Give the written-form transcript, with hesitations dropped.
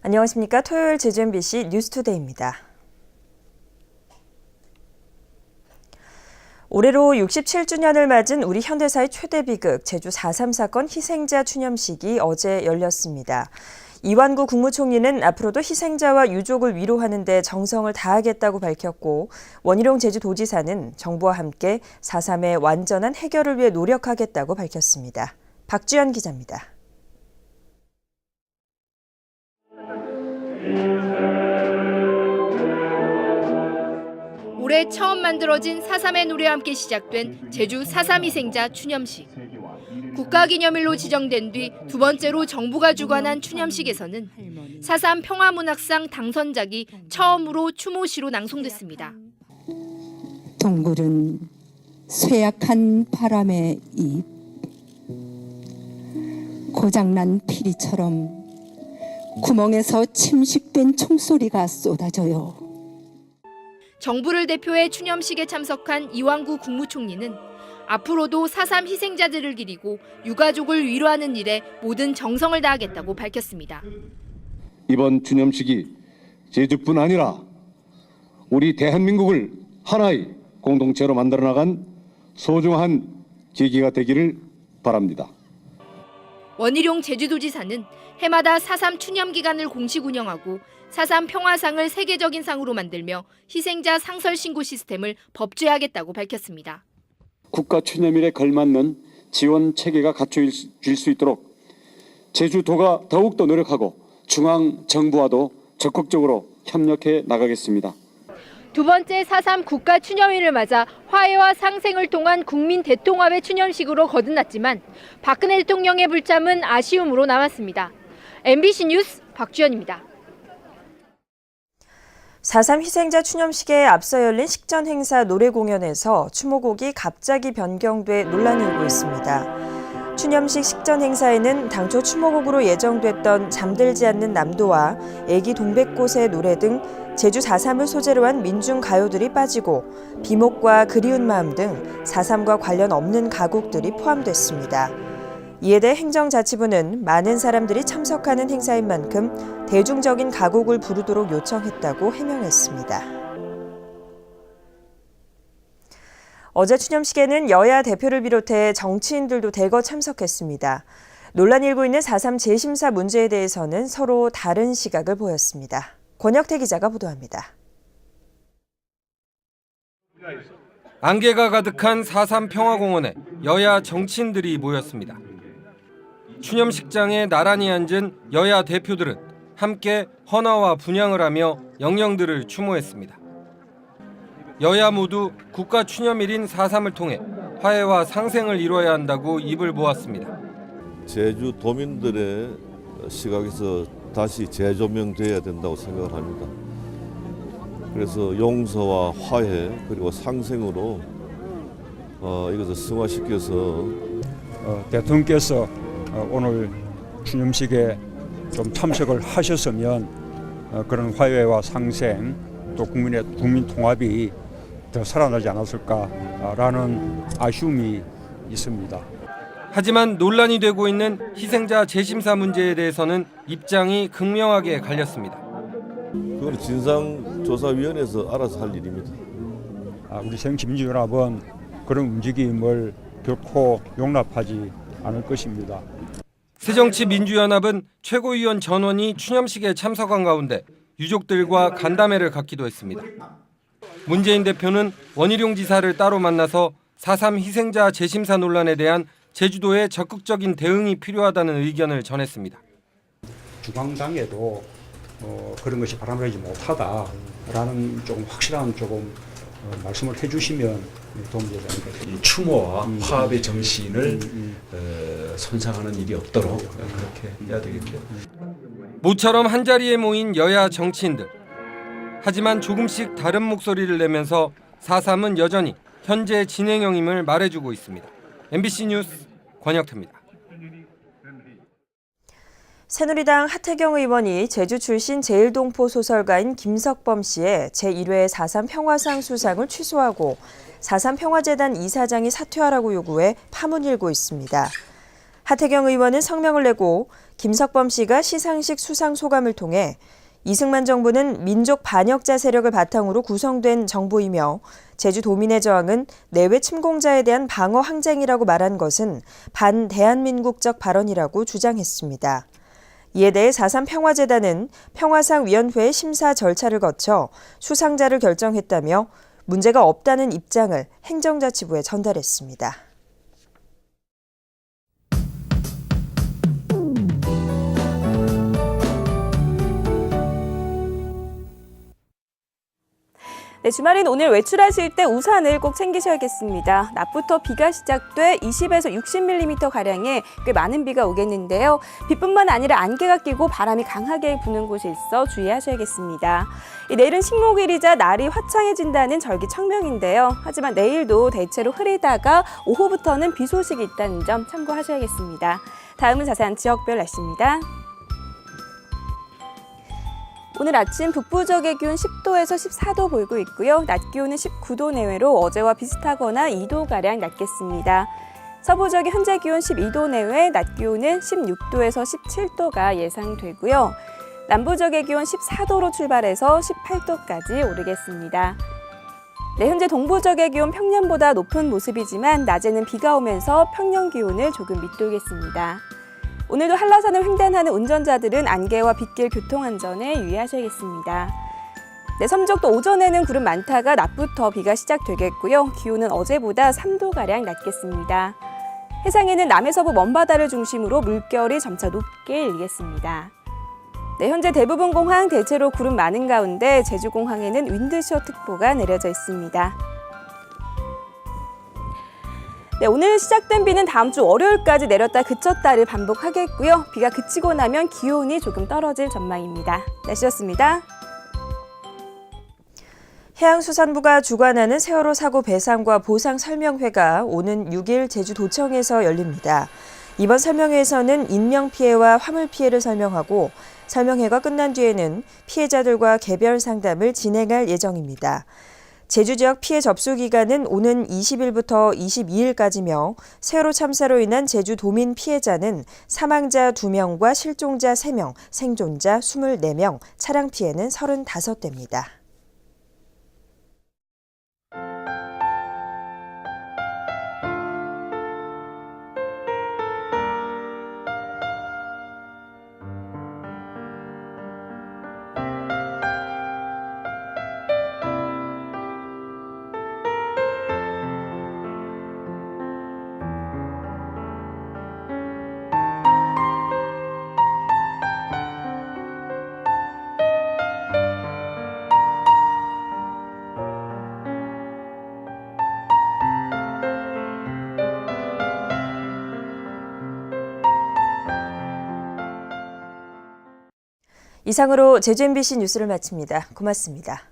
안녕하십니까. 토요일 제주 MBC 뉴스투데이입니다. 올해로 67주년을 맞은 우리 현대사의 최대 비극 제주 4.3 사건 희생자 추념식이 어제 열렸습니다. 이완구 국무총리는 앞으로도 희생자와 유족을 위로하는 데 정성을 다하겠다고 밝혔고, 원희룡 제주도지사는 정부와 함께 4.3의 완전한 해결을 위해 노력하겠다고 밝혔습니다. 박주연 기자입니다. 올해 처음 만들어진 4.3의 노래와 함께 시작된 제주 4.3 희생자 추념식. 국가기념일로 지정된 뒤 두 번째로 정부가 주관한 추념식에서는 4.3 평화문학상 당선작이 처음으로 추모시로 낭송됐습니다. 동굴은 쇠약한 바람의 잎, 고장난 피리처럼 구멍에서 침식된 총소리가 쏟아져요. 정부를 대표해 추념식에 참석한 이완구 국무총리는 앞으로도 4.3 희생자들을 기리고 유가족을 위로하는 일에 모든 정성을 다하겠다고 밝혔습니다. 이번 추념식이 제주뿐 아니라 우리 대한민국을 하나의 공동체로 만들어 나간 소중한 계기가 되기를 바랍니다. 원희룡 제주도지사는 해마다 4.3 추념 기간을 공식 운영하고 4.3 평화상을 세계적인 상으로 만들며 희생자 상설 신고 시스템을 법제하겠다고 밝혔습니다. 국가 추념일에 걸맞는 지원 체계가 갖춰질 수 있도록 제주도가 더욱더 노력하고 중앙 정부와도 적극적으로 협력해 나가겠습니다. 두 번째 4.3 국가 추념일을 맞아 화해와 상생을 통한 국민 대통합의 추념식으로 거듭났지만 박근혜 대통령의 불참은 아쉬움으로 남았습니다. MBC 뉴스 박주연입니다. 4.3 희생자 추념식에 앞서 열린 식전 행사 노래 공연에서 추모곡이 갑자기 변경돼 논란이 일고 있습니다. 추념식 식전 행사에는 당초 추모곡으로 예정됐던 잠들지 않는 남도와 애기 동백꽃의 노래 등 제주 4.3을 소재로 한 민중가요들이 빠지고 비목과 그리운 마음 등 4.3과 관련 없는 가곡들이 포함됐습니다. 이에 대해 행정자치부는 많은 사람들이 참석하는 행사인 만큼 대중적인 가곡을 부르도록 요청했다고 해명했습니다. 어제 추념식에는 여야 대표를 비롯해 정치인들도 대거 참석했습니다. 논란이 일고 있는 4.3 재심사 문제에 대해서는 서로 다른 시각을 보였습니다. 권혁태 기자가 보도합니다. 안개가 가득한 4.3 평화공원에 여야 정치인들이 모였습니다. 추념식장에 나란히 앉은 여야 대표들은 함께 헌화와 분향을 하며 영령들을 추모했습니다. 여야 모두 국가 추념일인 4.3을 통해 화해와 상생을 이뤄야 한다고 입을 모았습니다. 제주 도민들의 시각에서 다시 재조명돼야 된다고 생각을 합니다. 그래서 용서와 화해 그리고 상생으로 이것을 승화시켜서 대통령께서 오늘 추념식에 좀 참석을 하셨으면 그런 화해와 상생 또 국민 통합이 더 살아나지 않았을까라는 아쉬움이 있습니다. 하지만 논란이 되고 있는 희생자 재심사 문제에 대해서는 입장이 극명하게 갈렸습니다. 그건 진상조사위원회에서 알아서 할 일입니다. 우리 새정치민주연합은 그런 움직임을 결코 용납하지 않을 것입니다. 새정치민주연합은 최고위원 전원이 추념식에 참석한 가운데 유족들과 간담회를 갖기도 했습니다. 문재인 대표는 원희룡 지사를 따로 만나서 4.3 희생자 재심사 논란에 대한 제주도의 적극적인 대응이 필요하다는 의견을 전했습니다. 중앙당에도 그런 것이 바람직하지 못하다라는 조금 확실한 말씀을 해주시면 도움이 되지 않을까. 이 추모와 화합의 정신을 손상하는 일이 없도록 그렇게 해야 되겠죠. 모처럼 한자리에 모인 여야 정치인들. 하지만 조금씩 다른 목소리를 내면서 4.3은 여전히 현재 진행형임을 말해주고 있습니다. MBC 뉴스 권혁태입니다. 새누리당 하태경 의원이 제주 출신 제일동포 소설가인 김석범 씨의 제1회 4.3 평화상 수상을 취소하고 4.3 평화재단 이사장이 사퇴하라고 요구해 파문이 일고 있습니다. 하태경 의원은 성명을 내고 김석범 씨가 시상식 수상 소감을 통해 이승만 정부는 민족 반역자 세력을 바탕으로 구성된 정부이며 제주도민의 저항은 내외 침공자에 대한 방어 항쟁이라고 말한 것은 반대한민국적 발언이라고 주장했습니다. 이에 대해 4.3 평화재단은 평화상 위원회의 심사 절차를 거쳐 수상자를 결정했다며 문제가 없다는 입장을 행정자치부에 전달했습니다. 네, 주말인 오늘 외출하실 때 우산을 꼭 챙기셔야겠습니다. 낮부터 비가 시작돼 20에서 60mm가량의 꽤 많은 비가 오겠는데요. 비뿐만 아니라 안개가 끼고 바람이 강하게 부는 곳이 있어 주의하셔야겠습니다. 내일은 식목일이자 날이 화창해진다는 절기청명인데요. 하지만 내일도 대체로 흐리다가 오후부터는 비 소식이 있다는 점 참고하셔야겠습니다. 다음은 자세한 지역별 날씨입니다. 오늘 아침 북부 지역의 기온 10도에서 14도 보이고 있고요. 낮 기온은 19도 내외로 어제와 비슷하거나 2도가량 낮겠습니다. 서부 지역의 현재 기온 12도 내외, 낮 기온은 16도에서 17도가 예상되고요. 남부 지역의 기온 14도로 출발해서 18도까지 오르겠습니다. 네, 현재 동부 지역의 기온 평년보다 높은 모습이지만 낮에는 비가 오면서 평년 기온을 조금 밑돌겠습니다. 오늘도 한라산을 횡단하는 운전자들은 안개와 빗길 교통안전에 유의하셔야겠습니다. 네, 섬적도 오전에는 구름 많다가 낮부터 비가 시작되겠고요. 기온은 어제보다 3도가량 낮겠습니다. 해상에는 남해서부 먼바다를 중심으로 물결이 점차 높게 일겠습니다. 네, 현재 대부분 공항 대체로 구름 많은 가운데 제주공항에는 윈드시어 특보가 내려져 있습니다. 네, 오늘 시작된 비는 다음 주 월요일까지 내렸다 그쳤다를 반복하겠고요. 비가 그치고 나면 기온이 조금 떨어질 전망입니다. 날씨였습니다. 해양수산부가 주관하는 세월호 사고 배상과 보상 설명회가 오는 6일 제주도청에서 열립니다. 이번 설명회에서는 인명피해와 화물피해를 설명하고 설명회가 끝난 뒤에는 피해자들과 개별 상담을 진행할 예정입니다. 제주 지역 피해 접수 기간은 오는 20일부터 22일까지며 세월호 참사로 인한 제주 도민 피해자는 사망자 2명과 실종자 3명, 생존자 24명, 차량 피해는 35대입니다. 이상으로 제주 MBC 뉴스를 마칩니다. 고맙습니다.